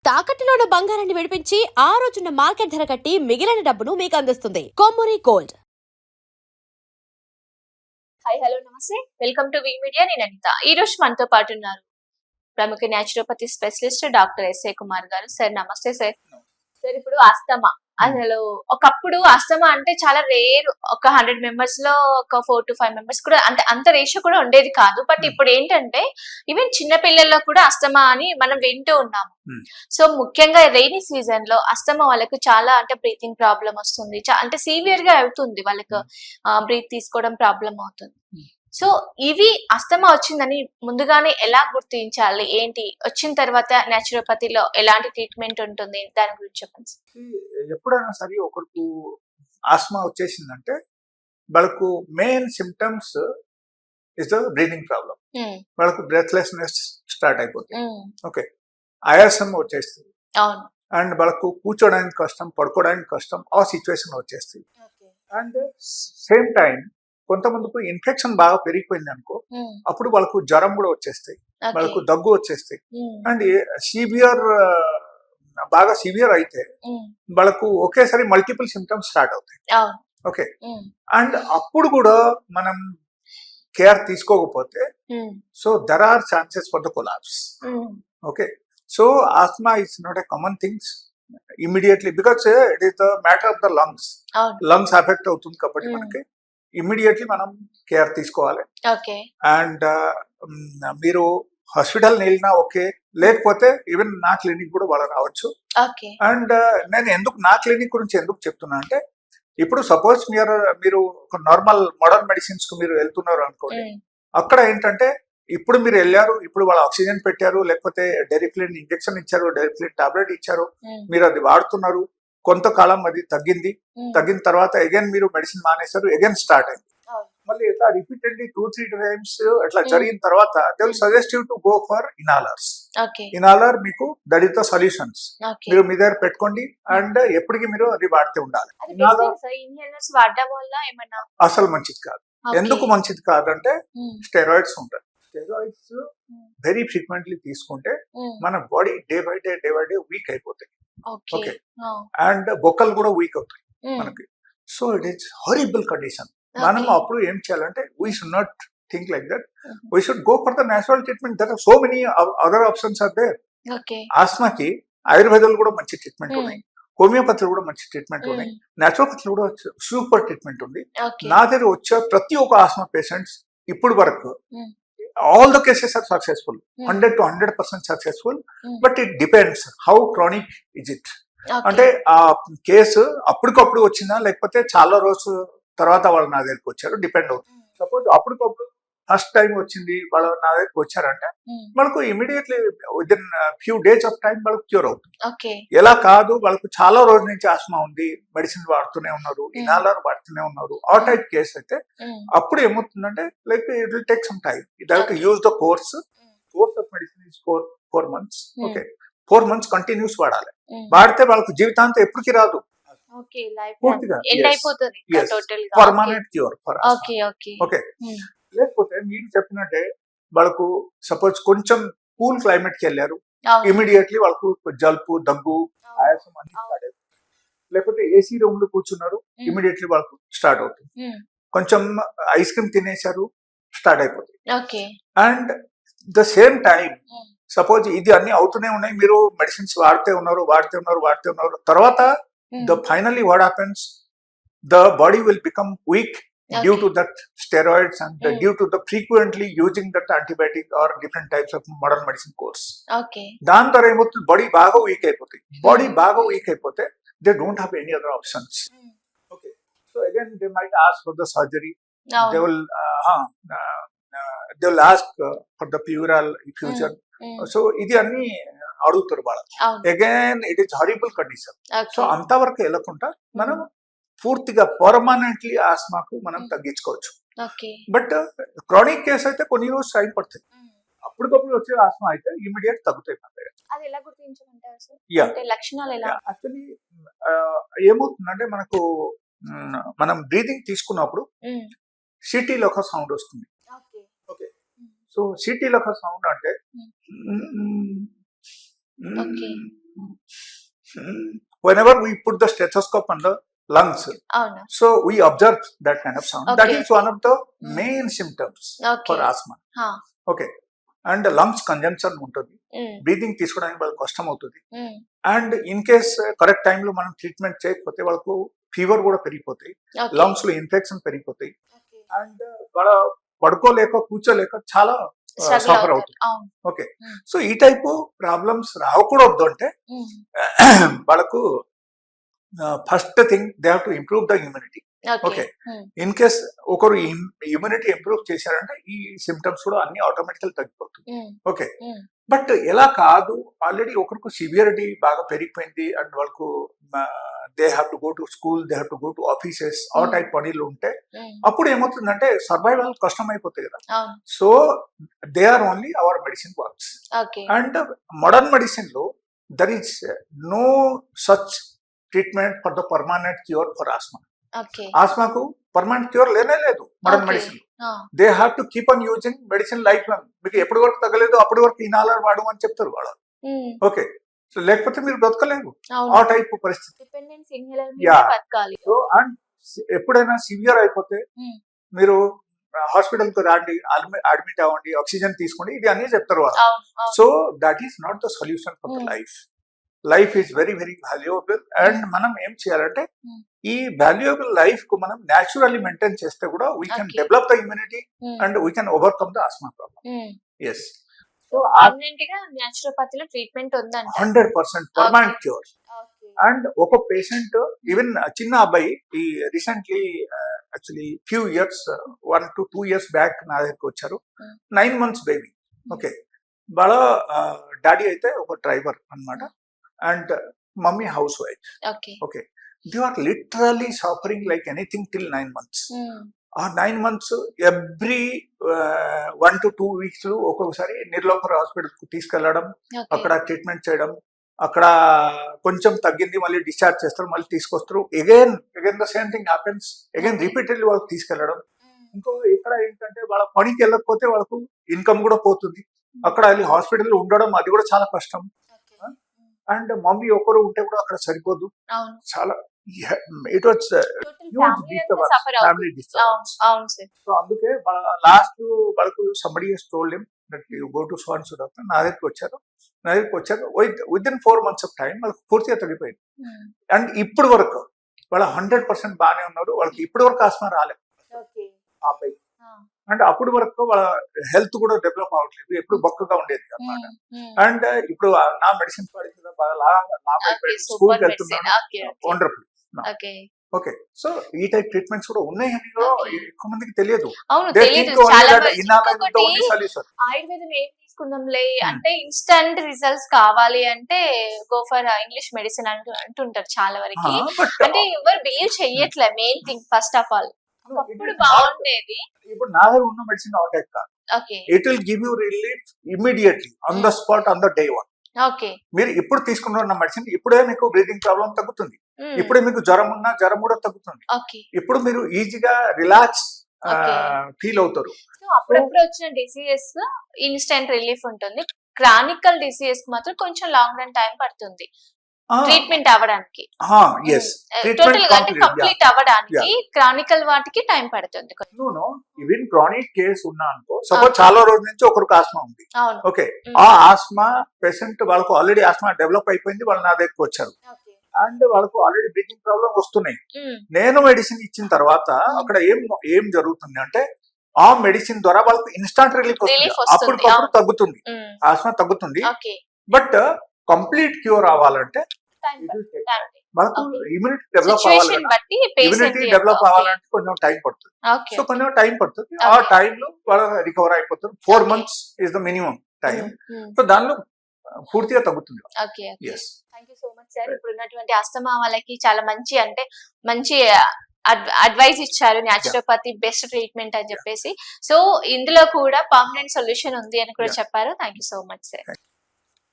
తాకట్టులో ఉన్న బంగారాన్ని విడిపించి ఆ రోజున్న మార్కెట్ ధర కట్టి మిగిలిన డబ్బును మీకు అందిస్తుంది కొమ్మూరి గోల్డ్. హాయ్ హలో నమస్తే, వెల్కమ్ టు వి మీడియా. నేను అనిత. ఈ రోజు మనతో పాటు ఉన్నారు ప్రముఖ naturopathy specialist doctor S A Kumar garu. Sir నమస్తే సార్. సార్ ఇప్పుడు అస్తమా, అసలు ఒకప్పుడు అస్తమా అంటే చాలా రేర్, ఒక 100 మెంబర్స్ లో ఒక 4 to 5 మెంబర్స్ కూడా, అంటే అంత రేషియో కూడా ఉండేది కాదు. బట్ ఇప్పుడు ఏంటంటే ఈవెన్ చిన్న పిల్లల్లో కూడా అస్తమా అని మనం వింటూ ఉన్నాము. సో ముఖ్యంగా రెయినీ సీజన్ లో అస్తమా వాళ్ళకు చాలా, అంటే బ్రీతింగ్ ప్రాబ్లం వస్తుంది, అంటే సివియర్ గా అవుతుంది వాళ్ళకు, బ్రీత్ తీసుకోవడం ప్రాబ్లం అవుతుంది. సో ఇవి అస్తమా వచ్చిందని ముందుగానే ఎలా గుర్తించాలి, ఏంటి, వచ్చిన తర్వాత న్యాచురోపతిలో ఎలాంటి ట్రీట్మెంట్ ఉంటుంది, దాని గురించి చెప్పండి. ఎప్పుడైనా సరే ఒకరికి ఆస్మా వచ్చేసిందంటే వాళ్ళకు main symptoms is the breathing problem. వాళ్ళకు బ్రెత్లెస్నెస్ స్టార్ట్ అయిపోతుంది. ఓకే, ఆయాసం వచ్చేస్తుంది అండ్ వాళ్ళకు కూర్చోడానికి కష్టం, పడుకోవడానికి కష్టం, ఆ సిచ్యువేషన్ వచ్చేస్తుంది. అండ్ సేమ్ టైం కొంతమందికి ఇన్ఫెక్షన్ బాగా పెరిగిపోయింది అనుకో, అప్పుడు వాళ్ళకు జ్వరం కూడా వచ్చేస్తాయి, వాళ్ళకు దగ్గు వచ్చేస్తాయి. అండ్ బాగా సివియర్ అయితే వాళ్ళకు ఒకేసారి మల్టిపుల్ సిమ్టమ్స్ స్టార్ట్ అవుతాయి. ఓకే, అండ్ అప్పుడు కూడా మనం కేర్ తీసుకోకపోతే so there are chances for the collapse. Okay, so asthma is not a common things immediately, because it is the matter of the lungs effect అవుతుంది కాబట్టి మనకి immediately మనం care తీసుకోవాలి. అండ్ మీరు హాస్పిటల్ వెళ్ళినా ఓకే, లేకపోతే even నా clinic కూడా వాళ్ళు రావచ్చు. అండ్ నేను నా క్లినిక్ గురించి ఎందుకు చెప్తున్నా అంటే, ఇప్పుడు సపోజ్ మీరు ఒక నార్మల్ మోడర్న్ మెడిసిన్స్ కు మీరు వెళ్తున్నారు అనుకోండి, అక్కడ ఏంటంటే ఇప్పుడు మీరు వెళ్ళారు, ఇప్పుడు వాళ్ళు ఆక్సిజన్ పెట్టారు, లేకపోతే డెరిఫ్లిన్ ఇంజెక్షన్ ఇచ్చారు, డెరిఫ్లిన్ టాబ్లెట్ ఇచ్చారు, మీరు అది వాడుతున్నారు, కొంతకాలం అది తగ్గిన తర్వాత అగైన్ మీరు మెడిసిన్ మానేశారు, అగైన్ స్టార్ట్ అయింది. మళ్ళీ ఇట్లా రిపీటెడ్లీ 2-3 times అట్లా జరిగిన తర్వాత they will suggest you to go for inhalers. Inhaler మీకు దట్ ఇస్ ద సొల్యూషన్స్, మీరు మీ దగ్గర పెట్టుకోండి అండ్ ఎప్పటికీ మీరు అది వాడుతూ ఉండాలి. అసలు మంచిది కాదు. ఎందుకు మంచిది కాదంటే స్టెరాయిడ్స్ ఉంటాయి. స్టెరాయిడ్స్ వెరీ ఫ్రీక్వెంట్లీ తీసుకుంటే మన body day by day weak అయిపోతాయి. ఓకే, అండ్ బొక్కలు కూడా వీక్ అవుతాయి మనకి. So it is horrible condition. మనం అప్పుడు ఏం చేయాలంటే we should not think like that, we should go for the natural treatment. There are so many other options are there. ఆస్మాకి ఆయుర్వేదాలు కూడా మంచి ట్రీట్మెంట్ ఉన్నాయి, హోమియోపతిలో కూడా మంచి ట్రీట్మెంట్ ఉన్నాయి, నేచురోపతిలో కూడా సూపర్ ట్రీట్మెంట్ ఉంది. నా దగ్గర వచ్చే ప్రతి ఒక్క ఆస్మా పేషెంట్స్ ఇప్పుడు వరకు all the cases are successful, 100 to 100% successful, but it depends how chronic is it. అంటే ఆ కేసు అప్పటికప్పుడు వచ్చిందా లేకపోతే చాలా రోజు తర్వాత వాళ్ళు నా దగ్గరికి వచ్చారు, డిపెండ్ అవుతుంది. సపోజ్ అప్పటికప్పుడు ఫస్ట్ టైం వచ్చింది వాళ్ళు నా దగ్గరికి వచ్చారంటే మనకు immediately with in few days of time వాళ్ళకి క్యూర్ అవుతుంది. ఎలా కాదు, వాళ్ళకు చాలా రోజుల నుంచి ఆస్మా ఉంది, మెడిసిన్ వాడుతూనే ఉన్నారు, ఇన్హాలర్ వాడుతూనే ఉన్నారు, ఆ టైప్ కేసు అయితే అప్పుడు ఏమవుతుందంటే like it will take some time. It have to use the course of medicine is 4 months. Okay, 4 months continuous వాడాలి. వాడితే వాళ్ళకు జీవితాంతం ఎప్పటికీ రాదు, పూర్తిగా permanent cure for asthma. Okay, లేకపోతే మీరు చెప్పినట్టే వాళ్ళకు సపోజ్ కొంచెం కూల్ క్లైమేట్ కి వెళ్ళారు, ఇమీడియట్లీ వాళ్ళకు జలుబు, దగ్గు, ఆయాసం అన్ని స్టార్ట్ అవుతుంది. లేకపోతే ఏసీ రూమ్ లో కూర్చున్నారు, ఇమీడియట్లీ వాళ్ళకు స్టార్ట్ అవుతుంది. కొంచెం ఐస్ క్రీమ్ తినేశారు, స్టార్ట్ అయిపోతుంది. And the same time suppose ఇది అన్ని అవుతూనే ఉన్నాయి, మీరు మెడిసిన్స్ వాడుతూ ఉన్నారు, తర్వాత the finally what happens, the body will become weak due to that steroids and due to the frequently using that antibiotic or different types of modern medicine course. దాని ద్వారా ఏమవుతుంది, బాడీ బాగా వీక్ అయిపోతే they don't have any other options. Okay, so again they might ask for the surgery. They will ask for the pleural effusion. So ఇది అన్ని అడుగుతారు వాళ్ళు. Again it is horrible condition. So అంతవరకు వెళ్ళకుండా మనం పూర్తిగా పర్మనెంట్లీ ఆస్మాకు మనం తగ్గించుకోవచ్చు. బట్ క్రానిక్ కేసు అయితే కొన్ని రోజులు టైం పడుతుంది. అప్పటికప్పుడు వచ్చే ఆస్మా అయితే ఇమీడియట్ తగ్గుతాయి. యాక్చువల్లీ ఏమవుతుందంటే మనం బ్రీతింగ్ తీసుకున్నప్పుడు సిటీలో ఒక సౌండ్ వస్తుంది. ఓకే, సో సిటీలో ఒక సౌండ్ అంటే whenever we put the stethoscope on the lungs, అవును. so we observe that kind of sound. That Okay. is one of the main symptoms okay. for asthma. హా. Okay. And lungs consumption ఉంటుంది, ఉమ్, breathing తీసుకోవడానికి వాళ్ళకి కష్టం అవుతుంది. ఉమ్, and in case correct టైంలో మనం treatment చేయకపోతే వాళ్ళకు ఫీవర్ కూడా పెరిగిపోతాయి, ఓకే. లంగ్స్ లో ఇన్ఫెక్షన్ పెరిగిపోతాయి, ఓకే. అండ్ వాళ్ళ పడుకోలేక కూర్చోలేక చాలా Struggle సఫర్ అవుతారు. అవుతుంది. అవును. ఓకే. Mm. సో ఈ టైపు ప్రాబ్లమ్స్ రాకూడదు అంటే ఉమ్, వాళ్ళకు first thing they have to improve the immunity. Okay. Okay. Um, in case ఒకరు ఇమ్యూనిటీ ఇంప్రూవ్ చేశారంటే ఈ సిమ్టమ్స్ కూడా అన్ని ఆటోమేటికల్ తగ్గిపోతుంది. ఉమ్, ఓకే. ఉమ్, బట్ ఎలా కాదు, ఆల్రెడీ ఒకరికి సివియరిటీ బాగా పెరిగిపోయింది అండ్ వాళ్ళకు they have to go to school, they have to go to offices, ఆ Mm. టైప్ పనులు ఉంటే ఉమ్, అప్పుడు ఏమవుతుందంటే సర్వైవల్ కష్టం అయిపోతుంది కదా. అవును. So they are only our medicine works. Okay. And modern medicine లో there is no such treatment for the permanent cure for asthma. Okay. ఆస్మాకు పర్మనెంట్ క్యూర్ లేనే లేదు మోడర్న్ Okay. మెడిసిన్. ఆ, they have to keep on using medicine life long. మీకు ఎప్పటి వరకు తగ్గలేదు అప్పటి వరకు ఈ నాలుగు వాడు అని చెప్తారు వాళ్ళు. ఉమ్, ఓకే. సో లేకపోతే మీరు బ్రతకలేరు, అవును. ఆ టైప్ పరిస్థితి. Dependence inhaler Yeah. మీద బతకాలి. సో అండ్ ఎప్పుడైనా సివియర్ అయిపోతే Mm. మీరు హాస్పిటల్ కు రాండి, అడ్మిట్ అవ్వండి, ఆక్సిజన్ తీసుకోండి, ఇది అన్ని చెప్తారు వాళ్ళు. అవును. అవును. So that is not the solution for the Mm. Life. Life is very very valuable. And మనం ఏం చేయాలంటే Mm. ఈ వాల్యుయబుల్ లైఫ్ కు మనం న్యాచురల్లీ మెయింటైన్ చేస్తే కూడా we can Okay. Develop the immunity um, and we can overcome the asthma problem. Um. Yes. So permanent గా న్యాచురోపతిలో ట్రీట్మెంట్ ఉందంట. 100% పర్మనెంట్ క్యూర్. ఓకే. అండ్ ఒక పేషెంట్ ఈవెన్ చిన్న అబ్బాయి ఈ recently actually few years 1 to 2 years back నా దగ్గరికి వచ్చారు. Mm. 9 months baby. ఓకే. వాళ్ళ డాడీ అయితే ఒక డ్రైవర్ అన్నమాట and mummy housewife. Okay. Okay. They are literally suffering like anything till 9 months. ఉమ్, ఆ 9 months ఎవ్రీ 1 to 2 weeks ఒక్కొక్కసారి నిర్లోకర్ hospital కు తీసుకెళ్లడం, ఓకే. అక్కడ ట్రీట్మెంట్ చేయడం, అక్కడ కొంచెం తగ్గింది మళ్ళీ డిశ్చార్జ్ చేస్తారు, మళ్ళీ తీసుకొస్తారు, again the same thing happens, again repeatedly వాళ్ళకి తీసుకెళ్లడం. ఉమ్, ఇంకో ఇక్కడ ఏంటంటే వాళ్ళ పనికి వెళ్ళకపోతే వాళ్ళకు ఇన్కమ్ కూడా పోతుంది, అక్కడ వెళ్ళి హాస్పిటల్ ఉండడం అది కూడా చాలా కష్టం. ఓకే. అండ్ మమ్మీ ఒకరు ఉంటే కూడా అక్కడ సరిపోదు, అవును. చాలా ఇట్ వాజ్ టోటల్ ఫ్యామిలీ అంతా సఫర్ అవుతుంది. Family disturbance. అవును సార్. సో అందుకే లాస్ట్ వాళ్ళకు somebody has told him that you go to so and so doctor. నా దగ్గరికి వచ్చారు with in 4 months of time వాళ్ళకి పూర్తిగా తగ్గిపోయింది. ఉమ్, అండ్ ఇప్పుడు వరకు వాళ్ళ 100% బాగానే ఉన్నారు, వాళ్ళకి ఇప్పటి వరకు ఆస్మా రాలేదు ఓకే. ఆ అబ్బాయి. ఆ, అండ్ అప్పుడు వరకు వాళ్ళ హెల్త్ కూడా డెవలప్ అవ్వట్లేదు, ఎప్పుడు బక్కగా ఉండేది అన్నమాట. ఉమ్, ఉమ్. అండ్ ఇప్పుడు నా మెడిసిన్ పడింది కదా, బాగా లాభ ఓకే. అయిపోయింది, సూపర్ స్కూల్కి మెడిసిన్. వెళ్తున్నాను, okay. Wonderful. Okay. Okay. So ఈ టైప్ ట్రీట్మెంట్స్ కూడా ఉన్నాయని Okay. ఎక్కువ మందికి తెలియదు. అవును, They తెలియదు think only చాలా that మంది. inhalant is the ఇంకొకటి only solution. ఆయుర్వేదం ఏం తీసుకుందాంలే అంటే ఇన్స్టంట్ రిజల్ట్స్ కావాలి అంటే గో ఫర్ ఇంగ్లీష్ మెడిసిన్ అంటుంటారు చాలా వరకు. But అంటే ఎవరు బిలీవ్ చెయ్యట్లే. Main thing first of all it అప్పుడు is not- బాగుండేది. ఇప్పుడు నా దగ్గర ఉన్న మెడిసిన్ అటాక్ కాదు, okay. It will give you relief immediately on the spot on the day 1. Okay. మీరు ఇప్పుడు తీసుకున్న మెడిసిన్ ఇప్పుడే మీకు బ్రీతింగ్ ప్రాబ్లం తగ్గుతుంది, ఉమ్, ఇప్పుడే మీకు జ్వరం ఉన్నా జ్వరం కూడా తగ్గుతుంది, ఓకే. ఇప్పుడు మీరు ఈజీగా రిలాక్స్ Okay. ఫీల్ అవుతారు. సో అప్పుడప్పుడు వచ్చిన డిసీజెస్ ఇన్స్టెంట్ రిలీఫ్ ఉంటుంది. క్రానికల్ డిసీజెస్ మాత్రం కొంచెం లాంగ్ రన్ టైం పడుతుంది ట్రీట్మెంట్ అవ్వడానికి. ఎస్, టోటల్ గా అంటే కంప్లీట్ అవ్వడానికి క్రానికల్ వాటికి టైం పడుతుంది. ఈవెన్ క్రానిక్ కేస్ ఉన్నా అనుకో, సపోజ్ చాలా రోజుల నుంచి ఒకరికి ఆస్మా ఉంది, అవును. Okay, Mm. ఆ ఆస్మా పేషెంట్ వాళ్ళకు ఆల్రెడీ ఆస్మా డెవలప్ అయిపోయింది, వాళ్ళు నా దగ్గరకు వచ్చారు ఓకే. అండ్ వాళ్ళకు ఆల్రెడీ బ్రీతింగ్ ప్రాబ్లం వస్తున్నాయి. ఉమ్, నేను మెడిసిన్ ఇచ్చిన తర్వాత అక్కడ ఏం జరుగుతుంది అంటే ఆ మెడిసిన్ ద్వారా వాళ్ళకు ఇన్స్టాంట్ రిలీఫ్ వస్తుంది, Relief వస్తుంది, అప్పటికప్పుడు అవును. తగ్గుతుంది, ఉమ్, ఆస్మా తగ్గుతుంది. ఓకే. బట్ కంప్లీట్ క్యూర్ అవ్వాలంటే time it will take time మనకు Okay. ఇమ్యూనిటీ డెవలప్ సిచ్యువేషన్ అవ్వాలంటే బట్టి పేషెంట్ ఇమ్యూనిటీ డెవలప్ అవ్వాలంటే కొంచెం టైం పడుతుంది. ఓకే. సో కొంచెం టైం పడుతుంది, ఆ Okay. టైంలో వాళ్ళు రికవర్ అయిపోతారు. 4 Okay. months is the minimum time. Um, so దానిలో పూర్తిగా తగ్గుతుంది. Okay. Yes. Thank you so much sir. ఇప్పుడు ఉన్నటువంటి అస్తమా వాళ్ళకి చాలా మంచి అడ్వైస్ ఇచ్చారు. న్యాచురోపతి బెస్ట్ ట్రీట్మెంట్ అని చెప్పేసి. సో ఇందులో కూడా పర్మనెంట్ సొల్యూషన్ ఉంది అని కూడా Yeah. చెప్పారు. Thank you so much sir.